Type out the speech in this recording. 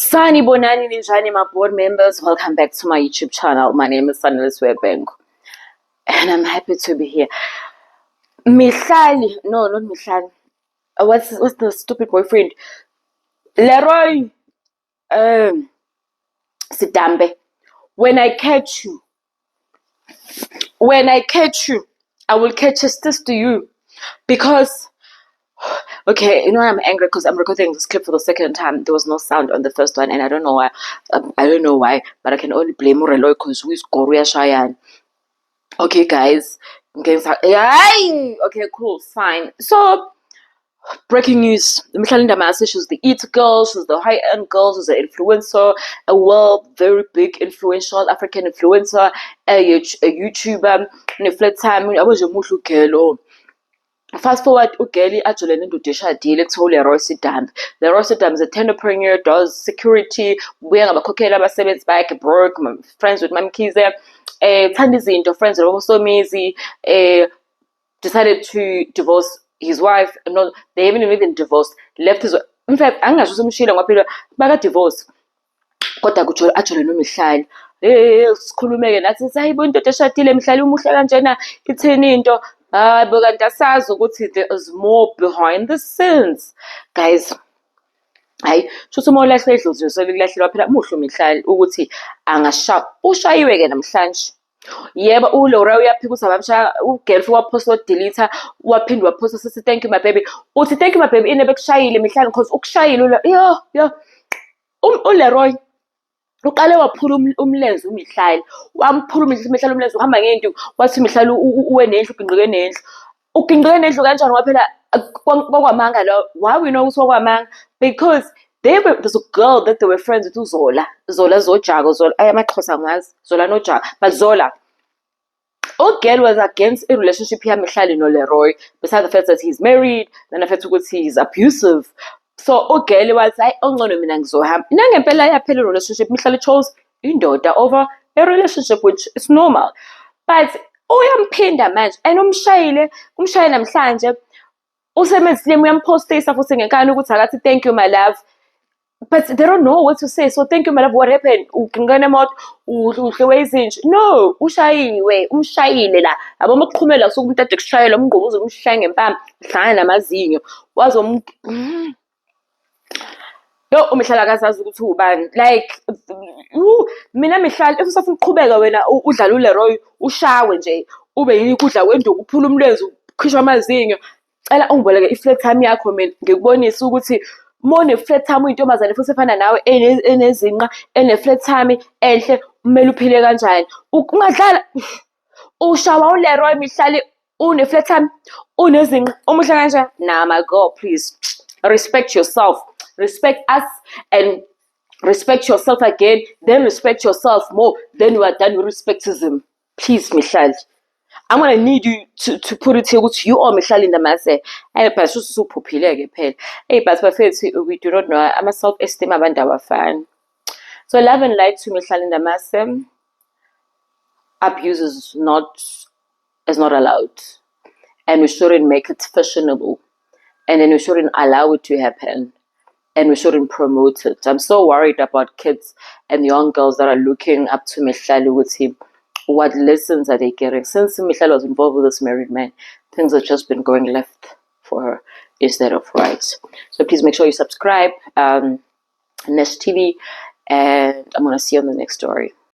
Sani Bonani Ninjani, my board members. Welcome back to my YouTube channel. My name is Sanelisiwe Bengu, and I'm happy to be here. Mihlali, no, not Mihlali. What's the stupid boyfriend? Leroy, Sidambe. When I catch you, I will catch a stick to you, because. Okay, you know I'm angry because I'm recording this clip for the second time. There was no sound on the first one, and I don't know why. But I can only blame Reloy because who is Korea Shayan. Okay, guys. Okay, cool, fine. So, breaking news. Mihlali Ndamase, she's the it girl, she's the high-end girl, she's an influencer, a very big influential African influencer, a YouTuber, in a flat time. I was a mushu girl. Fast forward, Ugeli ajolene indoda eshadile kuthiwa uLeroy Sidambe. Leroy Sidambe is a entrepreneur, does security, ubuye ngabakhokheli abasebenzi bakhe, broke, friends with Mamkhize, thanda izinto, friends with Omosomizi, decided to divorce his wife. No, they haven't even divorced, left his wife. In fact, angasho usumshilo ngaphela baka-divorce. Kodwa kutsho ajolene uMihlali. Sikhulumeke nathi sayibo indoda eshadile Mihlali umuhle kanjena itheni into. Kanti asazi ukuthi there is more behind the scenes. Guys, hayi shuthi uma ulahle idlozi usekulahlewa phela muhle uMihlali ukuthi angasha ushayiwe-ke namhlanje. Yebo, uLeroy uyaphika ukuthi abamshaya, ugirlfriend waphosta delete, waphinde waphosta sithi thank you my baby. Uthi thank you my baby inebe kushayile Mihlali because ukushayile uLeroy uqale waphula umlenze uMihlali, wamphula uMihlali umlenze, uhamba ngento wathi Mihlali uwe nendlu uginqike nendlu. Uginqike nendlu kanjani waphela kwakwamanga lo? Why we know ukuthi kwakwamanga? Because there's a girl that they were friends with uZola. Zola Zojago, Zola ayamaXhosa ngazi, Zola noJago, but Zola. Girl was against a relationship here Mihlali no Leroy, besides the fact that he's married, then the fact that he's abusive. So girl was like, ongcono mina ngizohamba. Nangempela yaphela relationship, Mihlali chose indoda over a relationship, which is normal. But uyamphinda manje, and umshayile namhlanje, usemenzile uyampostisa futhi ngenkani ukuthi akathi thank you my love. But they don't know what to say. So thank you my love, what happened? Ukingane emoto, uhlewe izinja. No, umshayile la. Yabo makuqhumela kusuka umuntu ade kushayela umgqubuzo umshaya ngempama, hlangana namazinyo. Yo, uMihlali akazazi ukuthi ubani. Like, mina Mihlali, if usafuna ukuqhubeka wena udlala uLeroy, ushawe nje, ube yini ukudla kwenduku, uphula umlenze, ukhishwa amazinyo. Cela ungiboleke i-flat time yakho mina, ngikubonise ukuthi mone flat time uyintombazane futhi efana nawe enezinqa, ene-flat time enhle, kumele uphile kanjani. Ungadlala ushawa uLeroy Mihlali, une-flat time, unezinqa, umuhle kanjani. Nah, my girl, please. Respect yourself. Respect us and respect yourself again, then respect yourself more, then you are done with respectism. Please, Mihlali. I'm gonna need you to put it here with you or Mihlali Ndamase. Hey, but it's so popular, hey, but we do not know. I'm a self-esteem about our fan. So love and light to Mihlali Ndamase. Abuse is not allowed, and we shouldn't make it fashionable, and then we shouldn't allow it to happen. And we shouldn't promote it. I'm so worried about kids and young girls that are looking up to Mihlali with him. What lessons are they getting? Since Mihlali was involved with this married man, things have just been going left for her instead of right. So please make sure you subscribe, Nesh TV, and I'm going to see you on the next story.